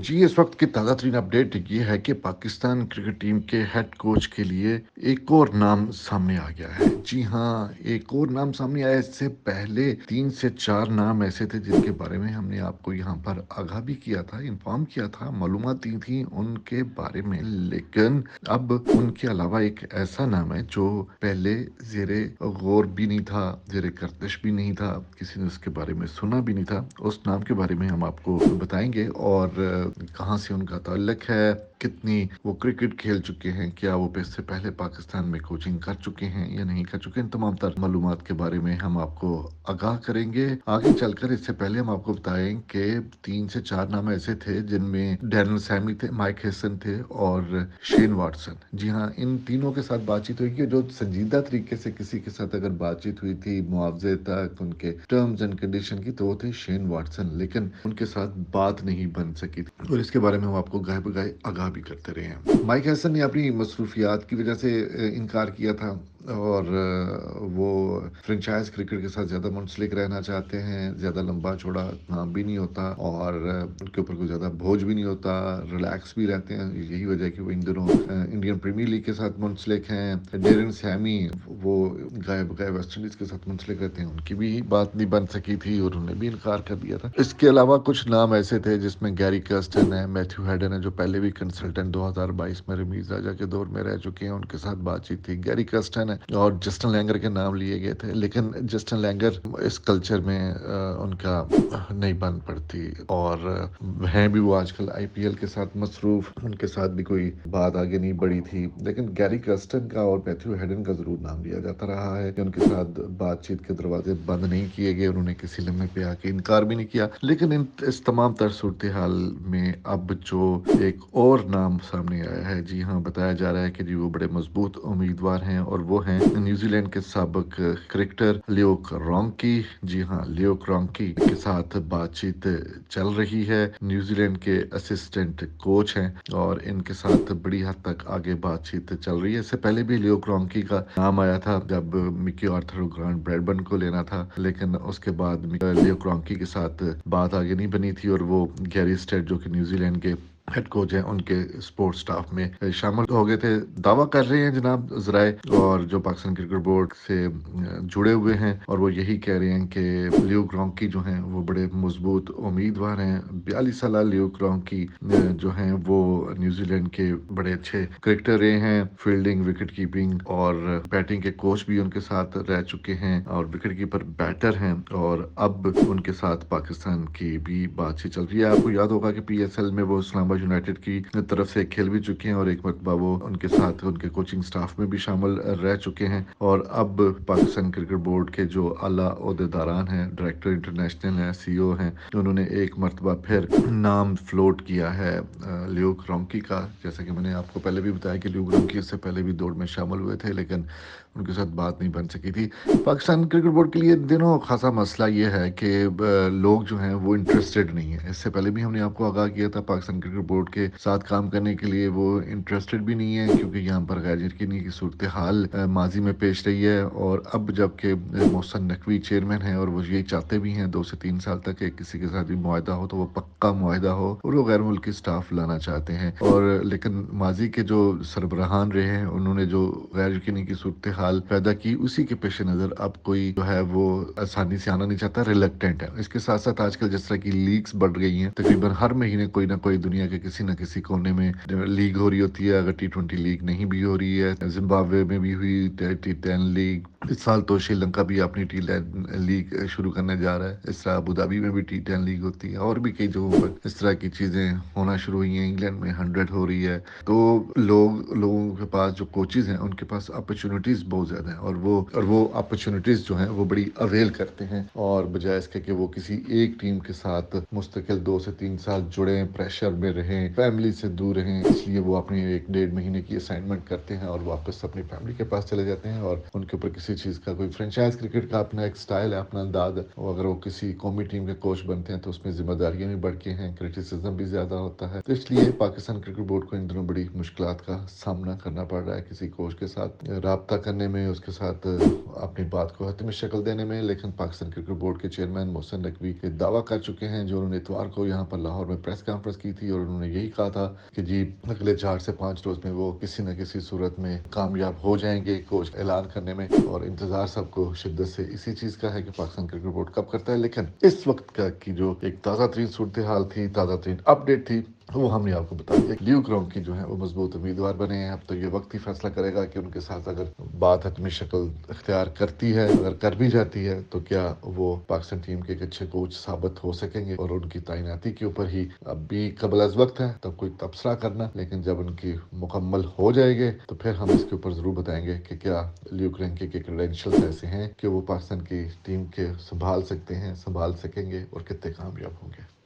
जी, इस वक्त की ताज़ा तरीन अपडेट ये है कि पाकिस्तान क्रिकेट टीम के हेड कोच के लिए एक और नाम सामने आ गया है। जी हाँ, एक और नाम सामने आया। इससे पहले 3 से 4 नाम ऐसे थे जिनके बारे में हमने आपको यहाँ पर आगाह भी किया था, इन्फॉर्म किया था, मालूमात दी थी उनके बारे में। लेकिन अब उनके अलावा एक ऐसा नाम है जो पहले ज़ेरे गौर भी नहीं था, ज़ेरे गर्दिश भी नहीं था, किसी ने उसके बारे में सुना भी नहीं था। उस नाम के बारे में हम आपको बताएंगे और कहाँ से उनका ताल्लुक है, कितनी वो क्रिकेट खेल चुके हैं, क्या वो इससे पहले पाकिस्तान में कोचिंग कर चुके हैं या नहीं कर चुके हैं। तमाम तर मालूमात के बारे में हम आपको आगाह करेंगे आगे चलकर। इससे पहले हम आपको बताएं कि 3 से 4 नाम ऐसे थे जिनमें डैरेन सैमी थे, माइक हेसन थे और शेन वाटसन। जी हाँ, इन तीनों के साथ बातचीत हुई कि जो संजीदा तरीके से किसी के साथ अगर बातचीत हुई थी मुआवजे तक, उनके टर्म्स एंड कंडीशन की, तो वो थे शेन वाटसन। लेकिन उनके साथ बात नहीं बन सकी थी और इसके बारे में हम आपको गाहे बगाए आगाह भी करते रहे हैं। माइक हैसन ने अपनी मसरूफियात की वजह से इनकार किया था और वो फ्रेंचाइज क्रिकेट के साथ ज़्यादा मुंसलिक रहना चाहते हैं। ज़्यादा लंबा चौड़ा नाम भी नहीं होता और उनके ऊपर कोई ज़्यादा बोझ भी नहीं होता, रिलैक्स भी रहते हैं। यही वजह है कि वो इन दिनों इंडियन प्रीमियर लीग के साथ मुंसलिक हैं। डेरन सैमी वो गाये बगाए वेस्ट इंडीज़ के साथ मुंसलिक रहते हैं, उनकी भी बात नहीं बन सकी थी और उन्होंने भी इनकार कर दिया था। इसके अलावा कुछ नाम ऐसे थे जिसमें गैरी कर्स्टन है, मैथ्यू हेडन है, जो पहले भी कंसल्टेंट 2022 में रमीज राजा के दौर में रह चुके हैं, उनके साथ बातचीत थी। गैरी कर्स्टन है और जस्टिन लैंगर के नाम लिए गए थे, लेकिन जस्टिन लैंगर इस कल्चर में उनका नहीं बन पड़ती और हैं भी वो आजकल आईपीएल के साथ मसरूफ, उनके साथ भी कोई बात आगे नहीं बढ़ी थी। लेकिन गैरी कर्स्टन का और मैथ्यू हेडन का जरूर नाम लिया जाता रहा है कि उनके साथ बातचीत के दरवाजे बंद नहीं किए गए, उन्होंने किसी लम्हे पे आके इनकार भी नहीं किया। लेकिन इस तमाम तर सूरत हाल में अब जो एक और नाम सामने आया है, जी हाँ, बताया जा रहा है कि जी वो बड़े मजबूत उम्मीदवार हैं और वो हैं न्यूजीलैंड के साबिक क्रिकेटर लियो क्रॉन्की। जी हाँ, लियो क्रॉन्की के साथ बातचीत चल रही है। न्यूजीलैंड के असिस्टेंट कोच हैं और इनके साथ बड़ी हद तक आगे बातचीत चल रही है। इससे पहले भी लियो क्रॉन्की का नाम आया था जब मिकी आर्थर और ग्रांट ब्रैडबर्न को लेना था, लेकिन उसके बाद लियो क्रॉन्की के साथ बात आगे नहीं बनी थी और वो गैरी स्टेट जो कि न्यूजीलैंड के हेड कोच हैं, उनके स्पोर्ट्स स्टाफ में शामिल हो गए थे। दावा कर रहे हैं जनाब जराए और जो पाकिस्तान क्रिकेट बोर्ड से जुड़े हुए हैं, और वो यही कह रहे हैं कि लियो क्रॉन्की जो हैं वो बड़े मजबूत उम्मीदवार हैं। 42 साल लियो क्रॉन्की जो हैं वो न्यूजीलैंड के बड़े अच्छे क्रिकेटर रहे हैं। फील्डिंग, विकेट कीपिंग और बैटिंग के कोच भी उनके साथ रह चुके हैं और विकेट कीपर बैटर हैं, और अब उनके साथ पाकिस्तान की भी बातचीत चल रही है। आपको याद होगा कि पीएसएल में वो इस्लामाबाद यूनाइटेड की तरफ से खेल भी चुके हैं और एक मरतबा वो उनके साथ उनके कोचिंग स्टाफ में भी शामिल रह चुके हैं। और अब पाकिस्तान क्रिकेट बोर्ड के जो आला ओहदेदारान हैं, डायरेक्टर इंटरनेशनल हैं, सीईओ हैं, उन्होंने एक मरतबा फिर नाम फ्लोट किया है लियो क्रॉन्की का। जैसा कि मैंने आपको पहले भी बताया कि लियो क्रॉन्की इससे पहले भी दौड़ में शामिल हुए थे, लेकिन उनके साथ बात नहीं बन सकी थी। पाकिस्तान क्रिकेट बोर्ड के लिए दिनों खासा मसला ये है कि लोग जो हैं वो इंटरेस्टेड नहीं है। इससे पहले भी हमने आपको आगाह किया था, पाकिस्तान क्रिकेट बोर्ड के साथ काम करने के लिए वो इंटरेस्टेड भी नहीं है, क्योंकि यहाँ पर गैर यकीनी की सूरत हाल माजी में पेश रही है। और अब जबकि मोहसन नकवी चेयरमैन है और वो ये चाहते भी हैं 2 से 3 साल तक किसी के साथ भी मुआहदा हो तो वो पक्का मुआहदा हो और वो गैर मुल्की स्टाफ लाना चाहते हैं। और लेकिन माजी के जो सरबराहान रहे हैं, उन्होंने जो गैर यकीनी की सूरत हाल पैदा की, उसी के पेश नज़र अब कोई जो है वो आसानी से आना नहीं चाहता, रिलक्टेंट है। इसके साथ साथ आजकल जिस तरह की लीग्स बढ़ गई हैं, तकरीबन हर महीने कोई ना कोई दुनिया के किसी न किसी कोने में लीग हो रही होती है। अगर T20 लीग नहीं भी हो रही है, जिम्बाब्वे में भी हुई T10 लीग, इस साल तो श्रीलंका भी अपनी T10 लीग शुरू करने जा रहा है। इस तरह अबू धाबी में भी T10 लीग होती है और भी कई जगहों पर इस तरह की चीज़ें होना शुरू हुई हैं। इंग्लैंड में 100 हो रही है। तो लोगों के पास जो कोचेज हैं उनके पास अपॉर्चुनिटीज़ बहुत ज़्यादा हैं और वो अपॉर्चुनिटीज़ जो हैं वो बड़ी अवेल करते हैं, और बजाय इसके कि वो किसी एक टीम के साथ मुस्तकिल 2 से 3 साल जुड़े, प्रेशर में रहें, फैमिली से दूर रहें, इसलिए वो अपनी 1 डेढ़ महीने की असाइनमेंट करते हैं और वापस अपनी फैमिली के पास चले जाते हैं और उनके ऊपर किसी किसी चीज़ का, कोई फ्रेंचाइज क्रिकेट का अपना एक स्टाइल है, अपना अंदाज है, और अगर वो किसी कौमी टीम के कोच बनते हैं तो उसमें जिम्मेदारियां भी बढ़ के हैं, क्रिटिसिज्म भी ज़्यादा होता है। तो इसलिए पाकिस्तान क्रिकेट बोर्ड को इन दिनों बड़ी मुश्किलात का सामना करना पड़ रहा है किसी कोच के साथ राब्ता करने में, उसके साथ अपनी बात को हतमी शक्ल देने में। लेकिन पाकिस्तान क्रिकेट बोर्ड के चेयरमैन मोहसिन नकवी ये दावा कर चुके हैं, जो उन्होंने इतवार को यहाँ पर लाहौर में प्रेस कॉन्फ्रेंस की थी, और उन्होंने यही कहा था कि जी अगले 4 से 5 रोज में वो किसी न किसी सूरत में कामयाब हो जाएंगे कोच ऐलान करने में। और इंतजार सबको शिद्दत से इसी चीज का है कि पाकिस्तान क्रिकेट बोर्ड कब करता है। लेकिन इस वक्त का की जो एक ताज़ा तरीन सूरत हाल थी, ताज़ा तरीन अपडेट थी, वो हमने आपको बता दिया। ल्यूक ग्राउंड जो है वो मजबूत उम्मीदवार बने हैं। अब तो ये वक्त ही फैसला करेगा कि उनके साथ अगर बात हतमी शक्ल इख्तियार करती है, अगर कर भी जाती है, तो क्या वो पाकिस्तान टीम के एक अच्छे कोच साबित हो सकेंगे। और उनकी तैनाती के ऊपर ही अब भी कबल अज वक्त है, तब कोई तबसरा करना, लेकिन जब उनकी मुकम्मल हो जाएंगे तो फिर हम इसके ऊपर जरूर बताएंगे कि क्या ल्यूक रैंके के क्रेडेंशियल्स ऐसे हैं कि वो पाकिस्तान की टीम के संभाल सकते हैं, संभाल सकेंगे और कितने कामयाब होंगे।